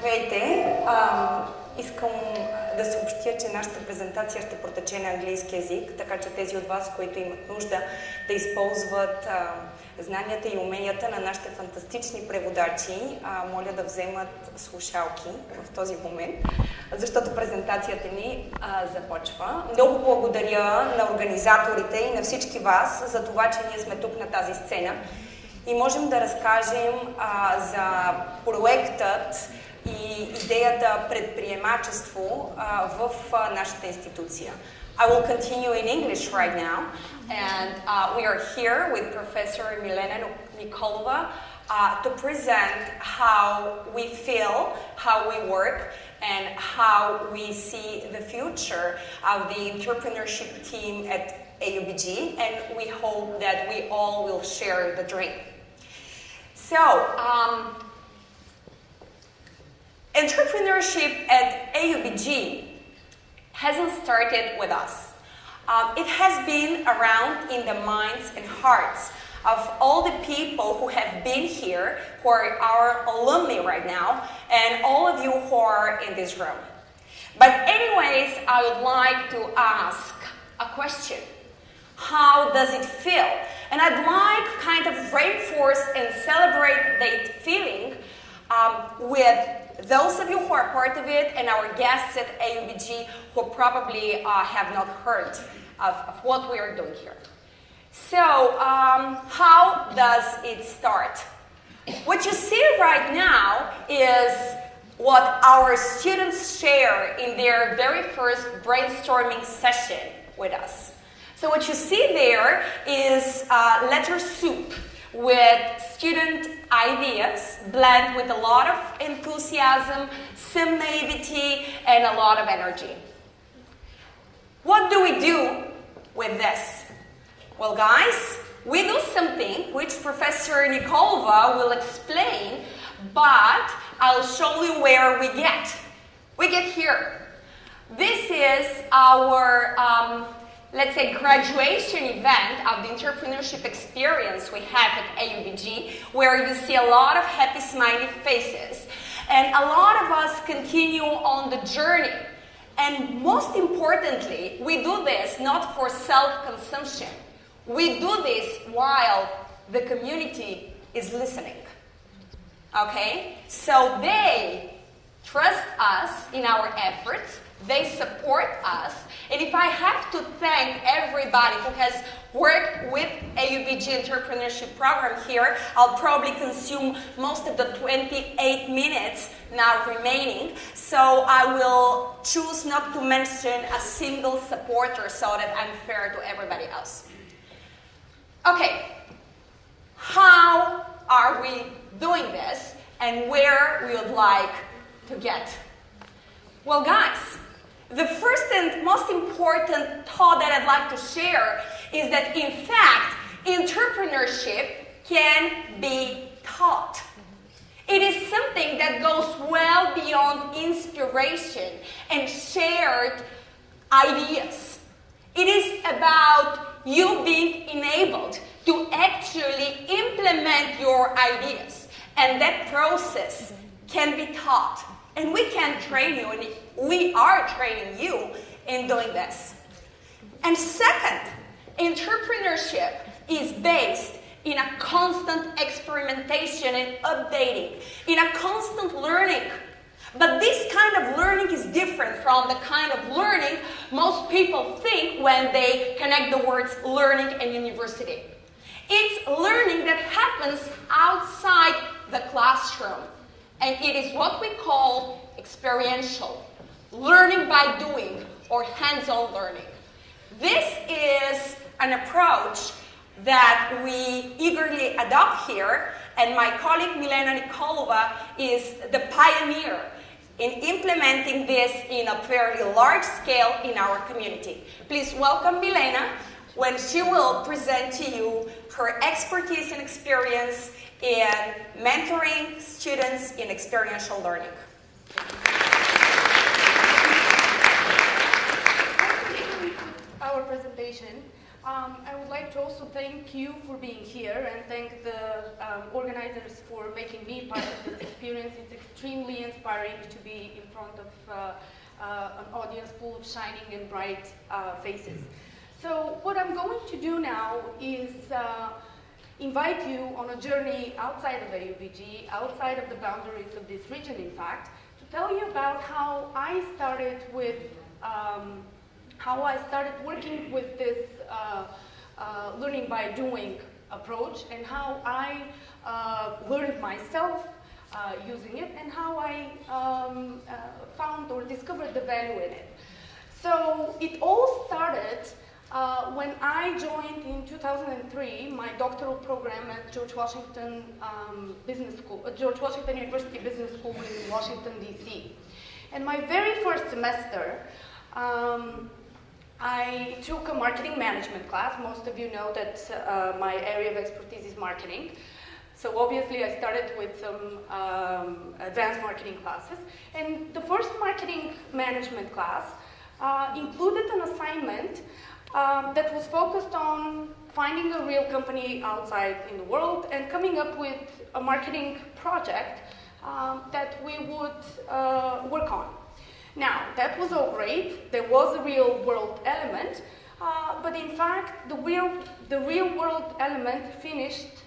Здравейте! Искам да съобщя, че нашата презентация ще протече на английски език, така че тези от вас, които имат нужда да използват знанията и уменията на нашите фантастични преводачи, моля да вземат слушалки в този момент, защото презентацията ни започва. Много благодаря на организаторите и на всички вас за това, че ние сме тук на тази сцена и можем да разкажем за проектът и идеята предприемачество в нашата институция. I will continue in English right now, and we are here with Professor Milena Nikolova to present how we feel, how we work, and how we see the future of the entrepreneurship team at AUBG, and we hope that we all will share the dream. So, entrepreneurship at AUBG hasn't started with us. It has been around in the minds and hearts of all the people who have been here, who are our alumni right now, and all of you who are in this room. But anyways, I would like to ask a question. How does it feel? And I'd like kind of reinforce and celebrate that feeling with those of you who are part of it and our guests at AUBG who probably have not heard of what we are doing here. So, how does it start? What you see right now is what our students share in their very first brainstorming session with us. So what you see there is letter soup with student ideas blend with a lot of enthusiasm, some naivety, and a lot of energy. What do we do with this? Well, guys, we do something which Professor Nikolova will explain, but I'll show you where we get. We get here. This is our let's say, graduation event of the entrepreneurship experience we have at AUBG, where you see a lot of happy, smiley faces. And a lot of us continue on the journey. And most importantly, we do this not for self-consumption. We do this while the community is listening. Okay? So they trust us in our efforts. They support us. And if I have to thank everybody who has worked with AUBG Entrepreneurship Program here, I'll probably consume most of the 28 minutes now remaining. So I will choose not to mention a single supporter so that I'm fair to everybody else. Okay, how are we doing this and where we would like to get? Well, guys, the first and most important thought that I'd like to share is that, in fact, entrepreneurship can be taught. It is something that goes well beyond inspiration and shared ideas. It is about you being enabled to actually implement your ideas, and that process can be taught. And we can train you, and we are training you in doing this. And second, entrepreneurship is based in a constant experimentation and updating, in a constant learning. But this kind of learning is different from the kind of learning most people think when they connect the words learning and university. It's learning that happens outside the classroom. And it is what we call experiential, learning by doing, or hands-on learning. This is an approach that we eagerly adopt here, and my colleague Milena Nikolova is the pioneer in implementing this in a fairly large scale in our community. Please welcome Milena when she will present to you her expertise and experience in mentoring students in experiential learning. Our presentation I would like to also thank you for being here and thank the organizers for making me part of this experience. It's extremely inspiring to be in front of an audience full of shining and bright faces. So what I'm going to do now is invite you on a journey outside of AUBG, outside of the boundaries of this region, in fact, to tell you about how I started working with this learning by doing approach, and how I learned myself using it, and how I found or discovered the value in it. So it all started when I joined in 2003 my doctoral program at George Washington University Business School in Washington, D.C. And my very first semester, I took a marketing management class. Most of you know that my area of expertise is marketing. So obviously I started with some advanced marketing classes. And the first marketing management class included an assignment that was focused on finding a real company outside in the world and coming up with a marketing project that we would work on. Now, that was all great. There was a real world element, but in fact, the real world element finished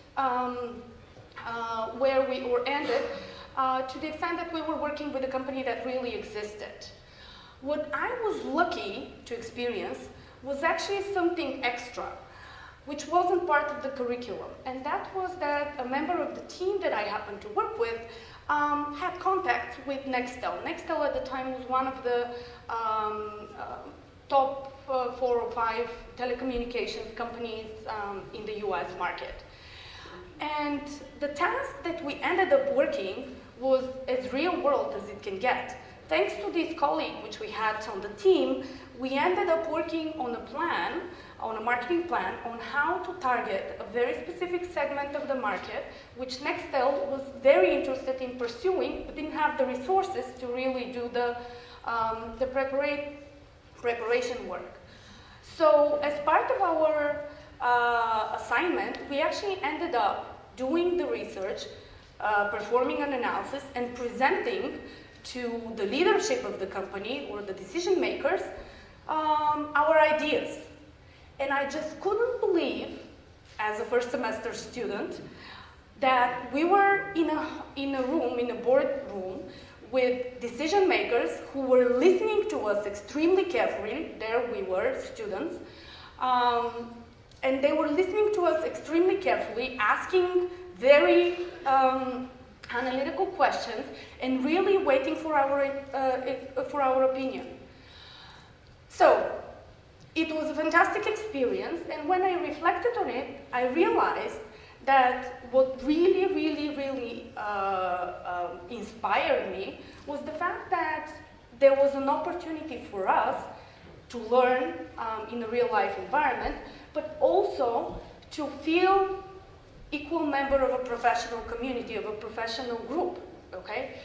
where we were ended to the extent that we were working with a company that really existed. What I was lucky to experience was actually something extra, which wasn't part of the curriculum, and that was that a member of the team that I happened to work with had contact with Nextel. Nextel at the time was one of the top 4 or 5 telecommunications companies in the US market. And the task that we ended up working was as real world as it can get. Thanks to this colleague which we had on the team, we ended up working on a plan, on a marketing plan, on how to target a very specific segment of the market, which Nextel was very interested in pursuing, but didn't have the resources to really do the preparation work. So as part of our assignment, we actually ended up doing the research, performing an analysis, and presenting to the leadership of the company or the decision makers our ideas. And I just couldn't believe, as a first semester student, that we were in a boardroom with decision makers who were listening to us extremely carefully. There we were, students, and they were listening to us extremely carefully, asking very analytical questions, and really waiting for our opinion. So it was a fantastic experience, and when I reflected on it, I realized that what really inspired me was the fact that there was an opportunity for us to learn in a real-life environment, but also to feel equal member of a professional community, of a professional group, okay?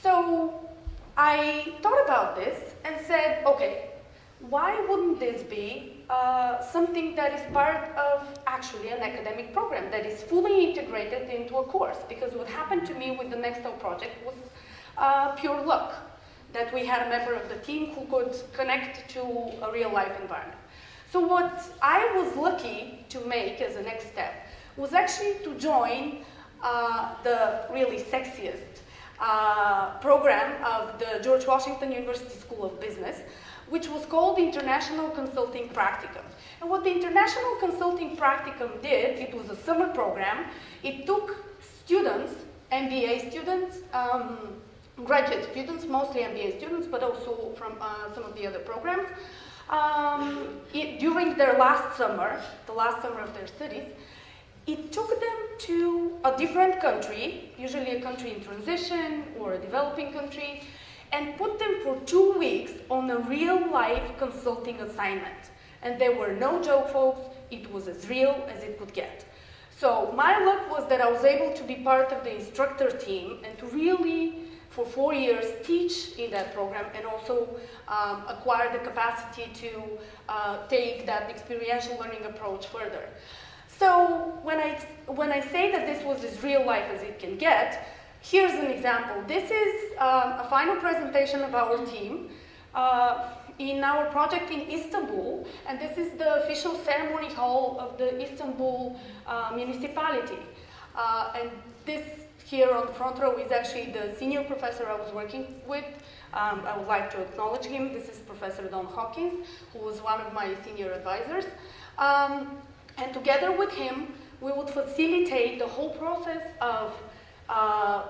So I thought about this and said, okay, why wouldn't this be something that is part of actually an academic program that is fully integrated into a course? Because what happened to me with the Nextel project was pure luck, that we had a member of the team who could connect to a real-life environment. So what I was lucky to make as a next step was actually to join the really sexiest program of the George Washington University School of Business, which was called the International Consulting Practicum. And what the International Consulting Practicum did, it was a summer program. It took students, MBA students, graduate students, mostly MBA students, but also from some of the other programs, during their last summer, the last summer of their studies. It took them to a different country, usually a country in transition or a developing country, and put them for 2 weeks on a real-life consulting assignment. And there were no joke, folks. It was as real as it could get. So my luck was that I was able to be part of the instructor team and to really for 4 years teach in that program and also acquire the capacity to take that experiential learning approach further. So when I say that this was as real life as it can get, here's an example. This is a final presentation of our team in our project in Istanbul, and this is the official ceremony hall of the Istanbul municipality. And this here on the front row is actually the senior professor I was working with. I would like to acknowledge him. This is Professor Don Hawkins, who was one of my senior advisors. And together with him, we would facilitate the whole process of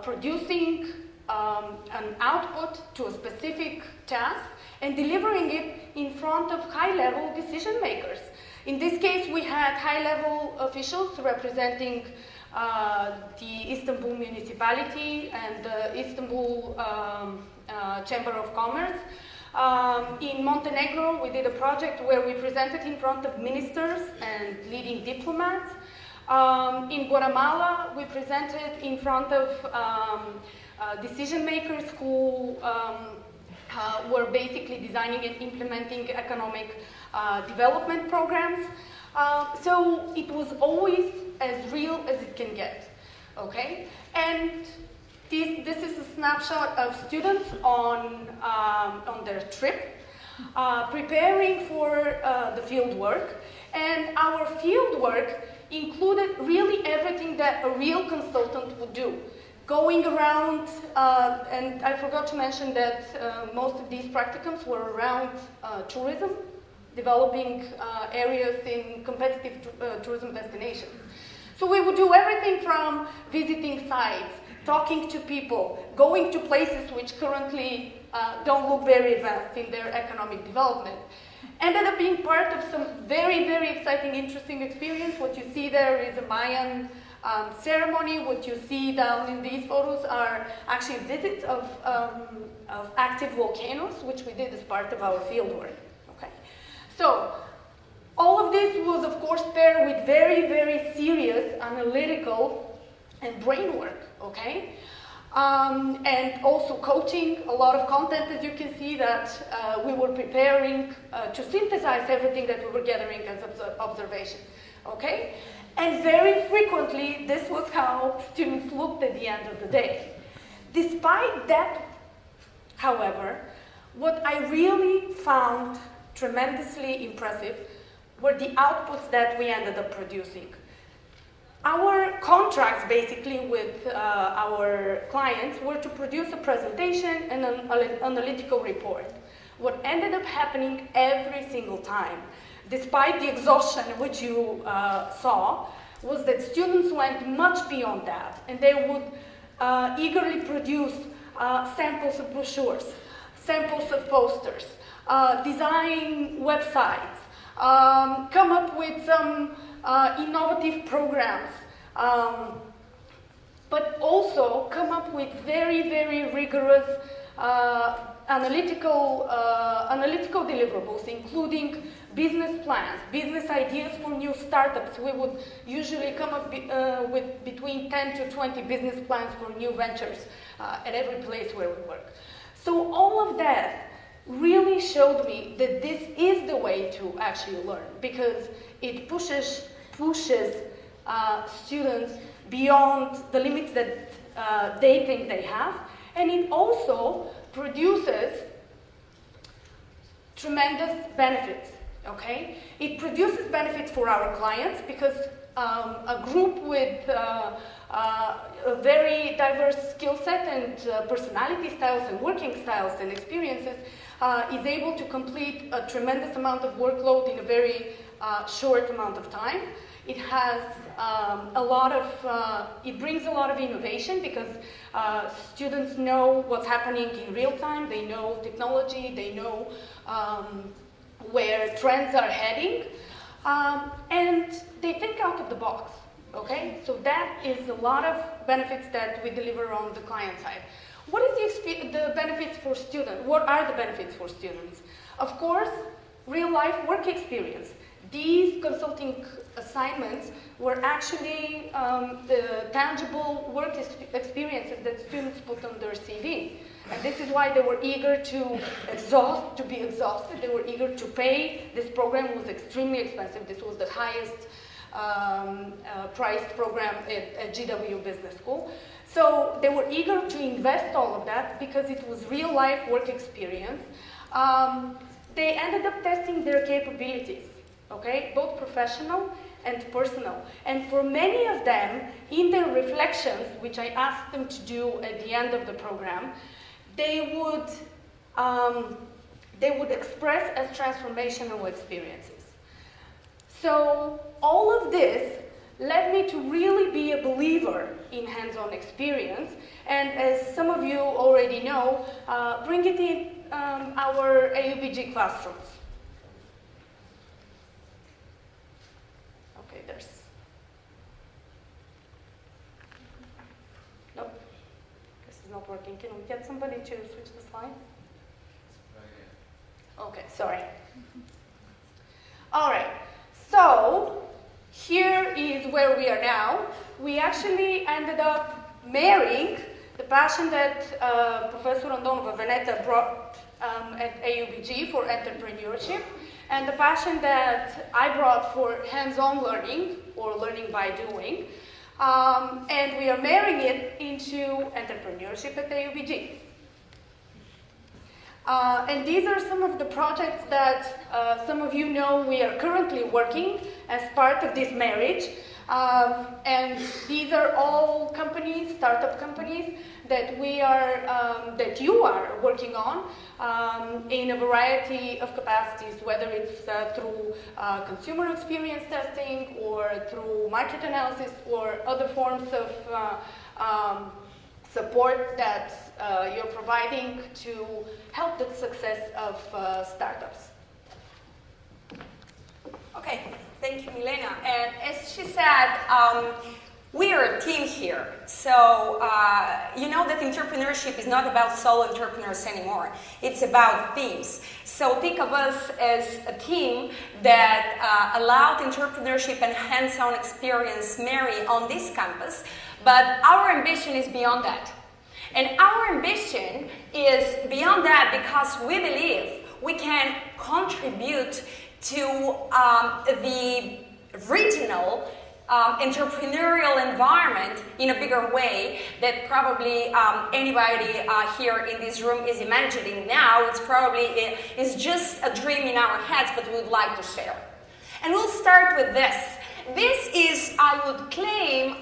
producing an output to a specific task and delivering it in front of high-level decision makers. In this case, we had high-level officials representing the Istanbul municipality and the Istanbul Chamber of Commerce. In Montenegro, we did a project where we presented in front of ministers and leading diplomats. In Guatemala, we presented in front of decision makers who were basically designing and implementing economic development programs. So it was always as real as it can get, okay? And this is a snapshot of students on their trip, preparing for the field work. And our field work included really everything that a real consultant would do. Going around, and I forgot to mention that most of these practicums were around tourism, developing areas in competitive tourism destinations. So we would do everything from visiting sites, talking to people, going to places which currently don't look very advanced in their economic development. Ended up being part of some very, very exciting, interesting experience. What you see there is a Mayan ceremony. What you see down in these photos are actually visits of active volcanoes, which we did as part of our field work. Okay, so all of this was, of course, paired with very, very serious analytical and brain work. Okay, and also coaching, a lot of content, as you can see, that we were preparing to synthesize everything that we were gathering as observations. Okay. And very frequently, this was how students looked at the end of the day. Despite that, however, what I really found tremendously impressive were the outputs that we ended up producing. Our contracts, basically, with our clients were to produce a presentation and an analytical report. What ended up happening every single time, despite the exhaustion which you saw, was that students went much beyond that, and they would eagerly produce samples of brochures, samples of posters, design websites, come up with some innovative programs, but also come up with very, very rigorous analytical deliverables, including business plans, business ideas for new startups. We would usually come up with between 10 to 20 business plans for new ventures at every place where we work. So all of that really showed me that this is the way to actually learn, because it pushes students beyond the limits that they think they have, and it also produces tremendous benefits. Okay, it produces benefits for our clients because a group with a very diverse skill set and personality styles and working styles and experiences is able to complete a tremendous amount of workload in a very short amount of time. It has it brings a lot of innovation because students know what's happening in real time. They know technology. They know where trends are heading, and they think out of the box. Okay, so that is a lot of benefits that we deliver on the client side. What is the benefits for students? What are the benefits for students? Of course, real life work experience. these consulting assignments were actually the tangible work experiences that students put on their CV. And this is why they were eager to be exhausted. They were eager to pay. This program was extremely expensive. This was the highest priced program at GW Business School. So they were eager to invest all of that because it was real life work experience. They ended up testing their capabilities, okay, both professional and personal. And for many of them, in their reflections, which I asked them to do at the end of the program, they would express as transformational experiences. So all of this led me to really be a believer in hands-on experience, and as some of you already know, bring it in our AUBG classrooms. Okay, there's... Nope, this is not working. Can we get somebody to switch the slide? Okay, sorry. All right, so here is where we are now. We actually ended up marrying the passion that Professor Andonova Veneta brought at AUBG for entrepreneurship and the passion that I brought for hands-on learning or learning by doing. And we are marrying it into entrepreneurship at AUBG. And these are some of the projects that some of you know we are currently working as part of this marriage. And these are all companies, startup companies, that that you are working on in a variety of capacities, whether it's through consumer experience testing or through market analysis or other forms of support that you're providing to help the success of startups. Okay, thank you, Milena. And as she said, we are a team here. So you know that entrepreneurship is not about solo entrepreneurs anymore. It's about teams. So think of us as a team that allowed entrepreneurship and hands-on experience marry on this campus. But our ambition is beyond that. And our ambition is beyond that because we believe we can contribute to the regional entrepreneurial environment in a bigger way that probably anybody here in this room is imagining now. It's probably it's just a dream in our heads, but we would like to share. And we'll start with this. This is, I would claim,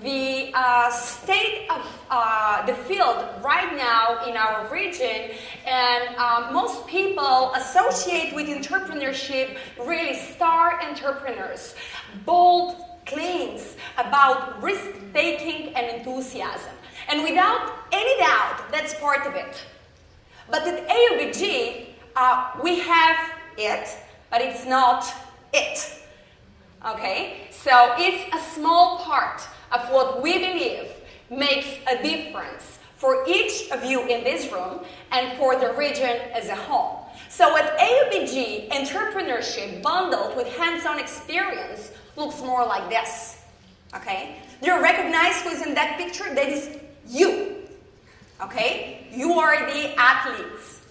the state of the field right now in our region, and most people associate with entrepreneurship really star entrepreneurs, bold claims about risk-taking and enthusiasm. And without any doubt, that's part of it. But at AUBG, we have it, but it's not it. Okay? So it's a small part of what we believe makes a difference for each of you in this room and for the region as a whole. So at AUBG, entrepreneurship bundled with hands-on experience looks more like this. Okay? Do you recognize who's in that picture? That is you. Okay? You are the athletes.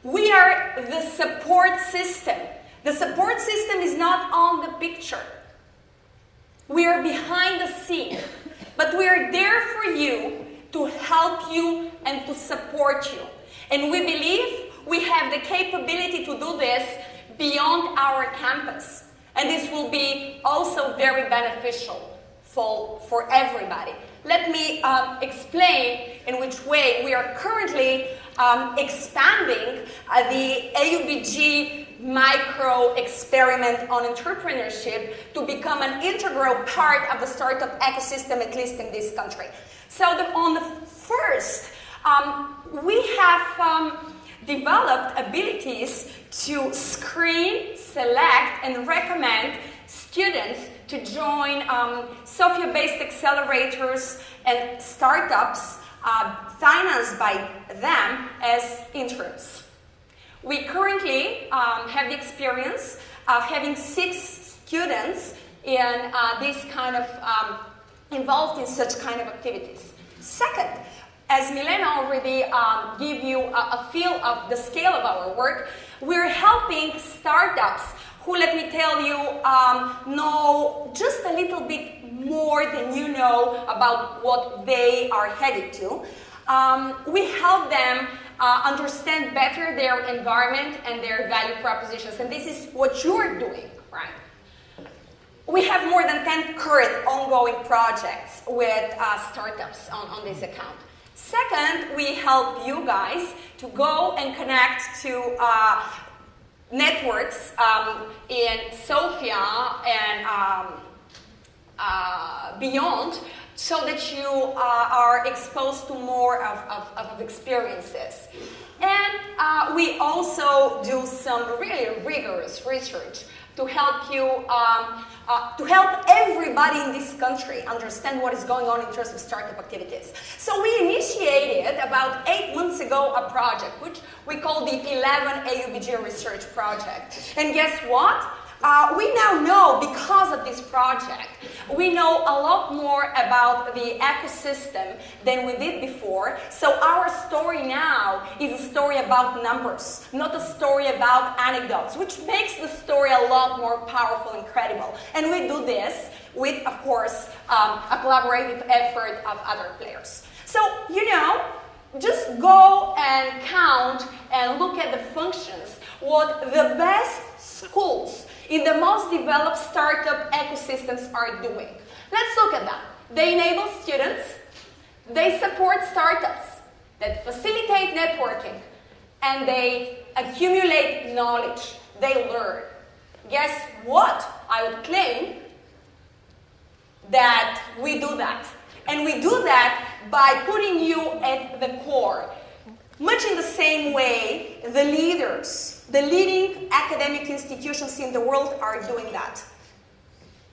We are the support system. The support system is not on the picture. We are behind the scene, but we are there for you to help you and to support you. And we believe we have the capability to do this beyond our campus. And this will be also very beneficial for everybody. Let me explain in which way we are currently expanding the AUBG micro experiment on entrepreneurship to become an integral part of the startup ecosystem, at least in this country. So on the first, we have developed abilities to screen, select, and recommend students to join Sofia-based accelerators and startups financed by them as interims. We currently have the experience having 6 students in this kind of involved in such kind of activities. Second, as Milena already gave you a feel of the scale of our work, we're helping startups who, let me tell you, know just a little bit more than you know about what they are headed to. We help them understand better their environment and their value propositions, and this is what you're doing, right? We have more than 10 current ongoing projects with startups on this account. Second, we help you guys to go and connect to networks in Sofia and beyond, so that you are exposed to more of experiences. And we also do some really rigorous research to help you, to help everybody in this country understand what is going on in terms of startup activities. So we initiated about 8 months ago a project which we call the 11 AUBG Research Project. And guess what? We now know, because of this project, we know a lot more about the ecosystem than we did before. So our story now is a story about numbers, not a story about anecdotes, which makes the story a lot more powerful and credible. And we do this with, of course, a collaborative effort of other players. So, you know, just go and count and look at the functions, what the best schools in the most developed startup ecosystems are doing. Let's look at that. They enable students, they support startups, that facilitate networking, and they accumulate knowledge, they learn. Guess what? I would claim that we do that. And we do that by putting you at the core. Much in the same way, the leaders, the leading academic institutions in the world are doing that.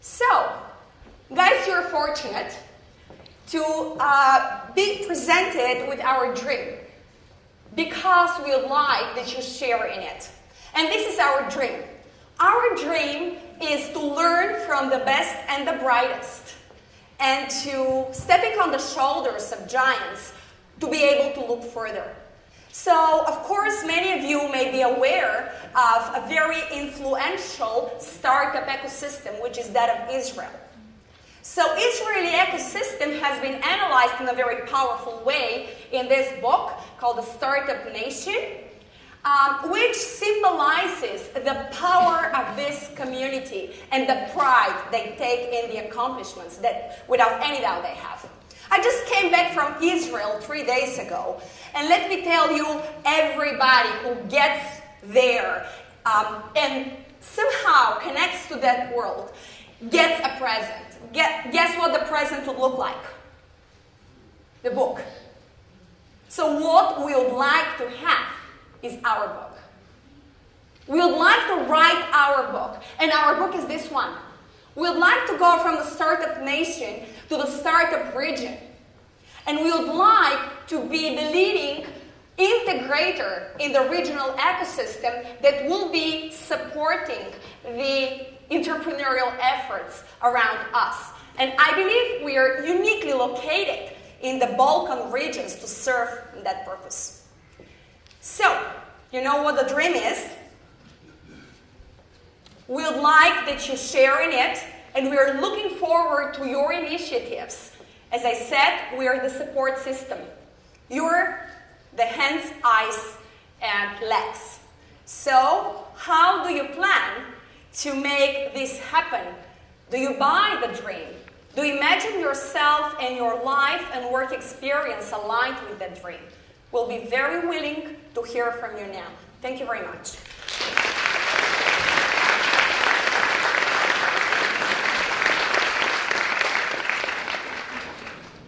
So, guys, you're fortunate to be presented with our dream, because we like that you share in it. And this is our dream. Our dream is to learn from the best and the brightest, and to stepping on the shoulders of giants to be able to look further. So, of course, many of you may be aware of a very influential startup ecosystem, which is that of Israel. So, Israeli ecosystem has been analyzed in a very powerful way in this book called The Startup Nation, which symbolizes the power of this community and the pride they take in the accomplishments that, without any doubt, they have. I just came back from Israel 3 days ago, and let me tell you, everybody who gets there and somehow connects to that world gets a present. Guess what the present would look like? The book. So what we would like to have is our book. We would like to write our book, and our book is this one. We would like to go from the startup nation to the startup region. And we would like to be the leading integrator in the regional ecosystem that will be supporting the entrepreneurial efforts around us. And I believe we are uniquely located in the Balkan regions to serve that purpose. So, you know what the dream is? We would like that you share in it, and we are looking forward to your initiatives. As I said, we are the support system. You're the hands, eyes, and legs. So, how do you plan to make this happen? Do you buy the dream? Do you imagine yourself and your life and work experience aligned with that dream? We'll be very willing to hear from you now. Thank you very much.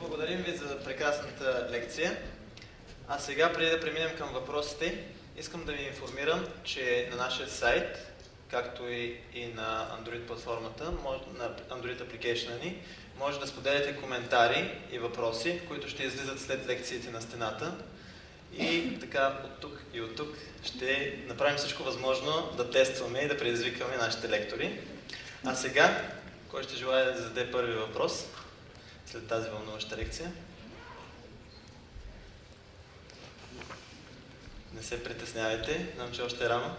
Благодарим ви за прекрасната лекция. А сега, преди да преминем към въпросите, искам да ви информирам, че на нашия сайт, както и на Android платформата, на Android application ни, може да споделяте коментари и въпроси, които ще излизат след лекциите на стената. И така от тук и от тук ще направим всичко възможно да тестваме и да предизвикаме нашите лектори. А сега, кой ще желая да зададе първи въпрос след тази вълнуваща лекция? Не се притеснявайте, знам, че още е рано.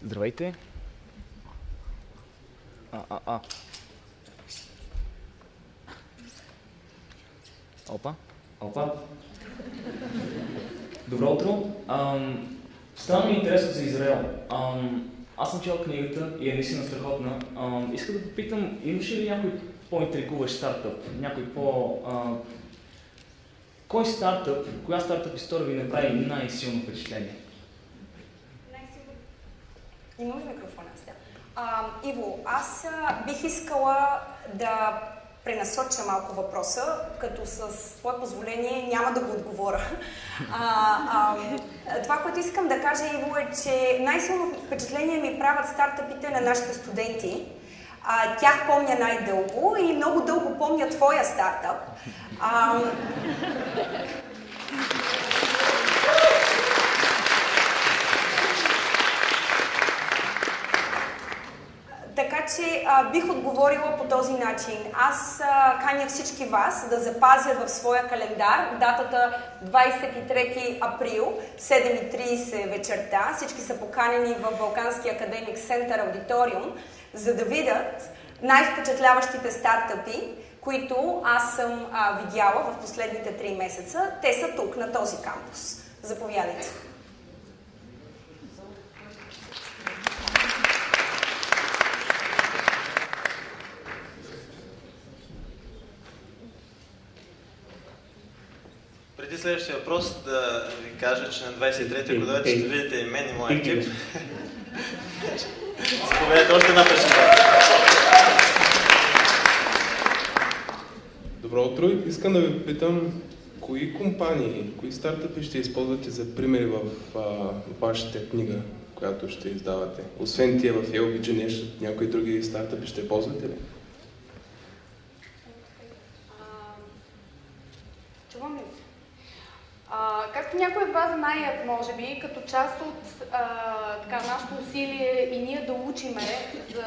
Здравейте! Опа. Добро утро! Стана ми интересно за Израел. Аз съм чел книгата и е наистина страхотна. Искам да попитам, имаш ли някой по-интригуващ стартъп? Някой Кой стартъп, коя стартъп история ви направи най-силно впечатление? Имам ли микрофона? Иво, аз бих искала да пренасоча малко въпроса, като с твое позволение няма да го отговоря. Това, което искам да кажа, Иво, е, че най-силно впечатление ми правят стартъпите на нашите студенти. Тях помня най-дълго и много дълго помня твоя стартъп. Така че бих отговорила по този начин. Аз каня всички вас да запазят в своя календар датата 23 април, 7:30 вечерта. Всички са поканени в Балкански академик център аудиториум, за да видят най-впечатляващите стартъпи, които аз съм видяла в последните 3 месеца. Те са тук, на този кампус. Заповядайте. Преди следващия въпрос да ви кажа, че на 23-ти година ще видите и мен и моя екип. Заповядайте още една пешка. Добро утро. Искам да ви питам, кои компании, кои стартъпи ще използвате за примери в вашата книга, която ще издавате? Освен тия в AUBG, нещо, някои други стартъпи ще ползвате ли? Чувам ли се? Както някои от вас знаят, може би, като част от нашето усилие и ние да учиме за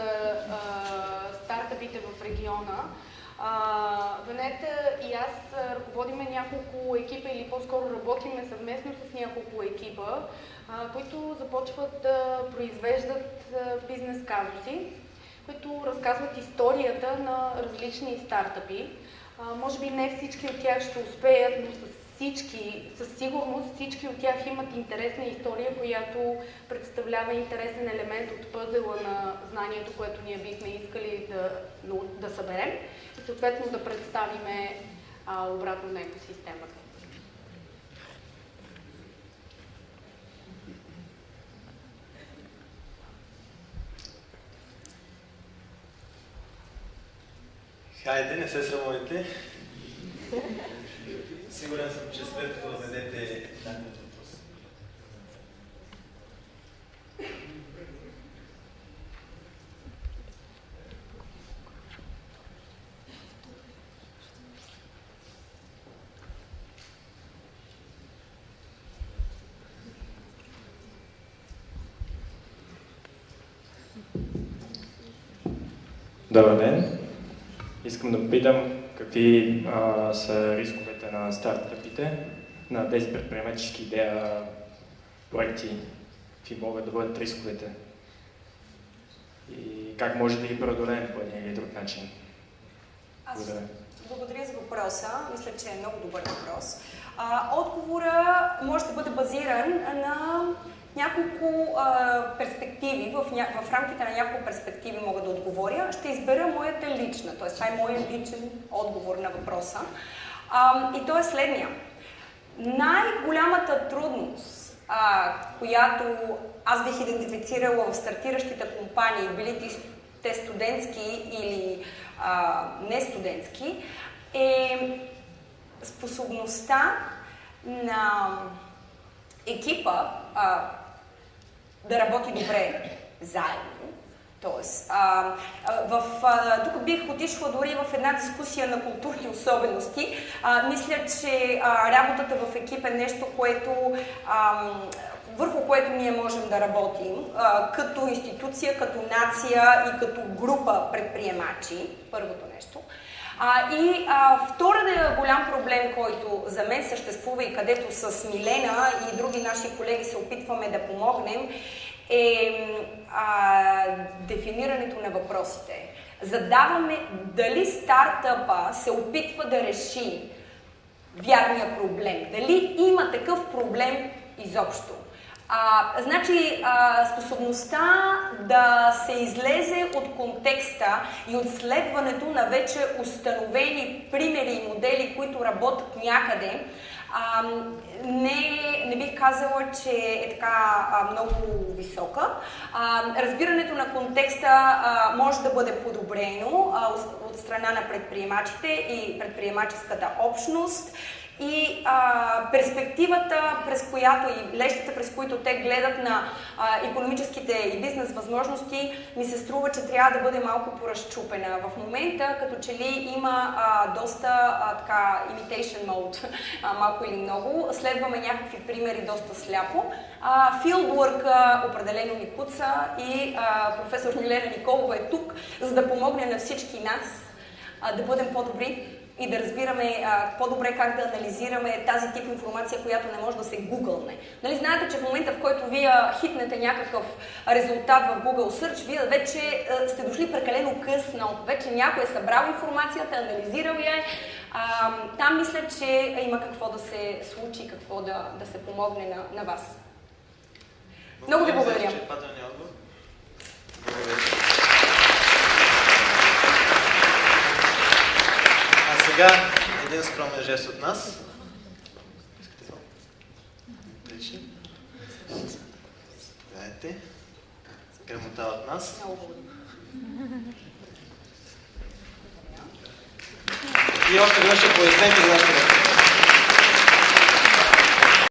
стартъпите в региона, Венета и аз ръководиме няколко екипа или по-скоро работиме съвместно с няколко екипа, които започват да произвеждат бизнес казуси, които разказват историята на различни стартъпи. Може би не всички от тях ще успеят, но със сигурност всички от тях имат интересна история, която представлява интересен елемент от пъзела на знанието, което ние бихме искали да съберем и съответно да представиме обратно на екосистемата. Хайде, не се срамувайте. Сигурен съм, че след като въведете данни въпрос. Добър ден! Искам да попитам какви са рисковете на стартъпите, на тези предприемачески идеи, проекти, какви могат да бъдат рисковете и как може да ги преодолеем по един или друг начин. Благодаря за въпроса. Мисля, че е много добър въпрос. Отговора може да бъде базиран на няколко перспективи. В рамките на няколко перспективи мога да отговоря. Ще избера моята лична, т.е. това е моят личен отговор на въпроса. И то е следния. Най-голямата трудност, която аз бих идентифицирала в стартиращите компании, били те студентски или не студентски, е способността на екипа да работи добре заедно. Тоест, тук бих отишла дори в една дискусия на културни особености. Мисля, че работата в екип е нещо, върху което ние можем да работим като институция, като нация и като група предприемачи, първото нещо. Вторият голям проблем, който за мен съществува и където с Милена и други наши колеги се опитваме да помогнем, е дефинирането на въпросите. Задаваме дали стартъпа се опитва да реши вярния проблем, дали има такъв проблем изобщо. Значи, способността да се излезе от контекста и от следването на вече установени примери и модели, които работят някъде, не бих казала, че е така много висока. Разбирането на контекста може да бъде подобрено от страна на предприемачите и предприемаческата общност. И перспективата, през която и лещите, през които те гледат на икономическите и бизнес възможности, ми се струва, че трябва да бъде малко поразчупена. В момента, като че ли има доста imitation mode, малко или много, следваме някакви примери доста сляпо. Fieldwork определено ни куца и професор Milena Nikolova е тук, за да помогне на всички нас да бъдем по-добри и да разбираме по-добре как да анализираме тази тип информация, която не може да се гугълне. Нали, знаете, че в момента, в който вие хитнете някакъв резултат в Google Search, вие вече сте дошли прекалено късно. Вече някой е събрал информацията, анализирал я. Там мисля, че има какво да се случи, какво да се помогне на вас. Много ви благодаря. Сега един скромен жест от нас. Знаете, грамота от нас. И още веднъж ще поясните нашите